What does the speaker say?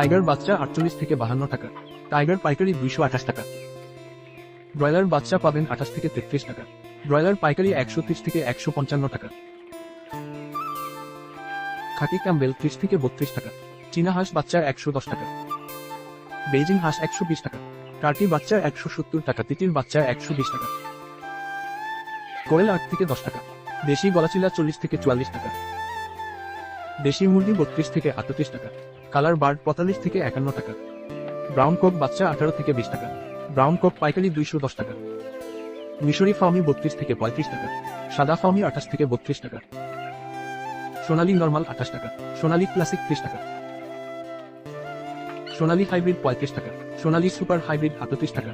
Tiger বাচ্চা 48 থেকে 52 টাকা, টাইগার পাইকারি 228 টাকা। ব্রয়লার বাচ্চা পাবেন 28 থেকে 33 টাকা, ব্রয়লার পাইকারি 130 থেকে 155 টাকা। খাকি ক্যাম্বেল 30 থেকে 32 টাকা, চীনা হাঁস বাচ্চা 110 টাকা, বেজিং হাঁস 120 টাকা, টার্কি বাচ্চা 170 টাকা, তিতির বাচ্চা 120 টাকা, কোয়েল 8 থেকে 10 টাকা, দেশি গলাচিলা 40 থেকে 44 টাকা, দেশি মুরগি 32 থেকে 38 টাকা, কালার বার্ড 45 থেকে 51 টাকা, ব্রাউন কক বাচ্চা 18 থেকে 20 টাকা, ব্রাউন কক পাইকারি 210 টাকা, মিশরি ফার্মি 32 থেকে 35 টাকা, সাদা ফার্মি 28 থেকে 32 টাকা, সোনালী নরমাল 28 টাকা, সোনালী ক্লাসিক 30 টাকা, সোনালী হাইব্রিড 35 টাকা, সোনালী সুপার হাইব্রিড 38 টাকা।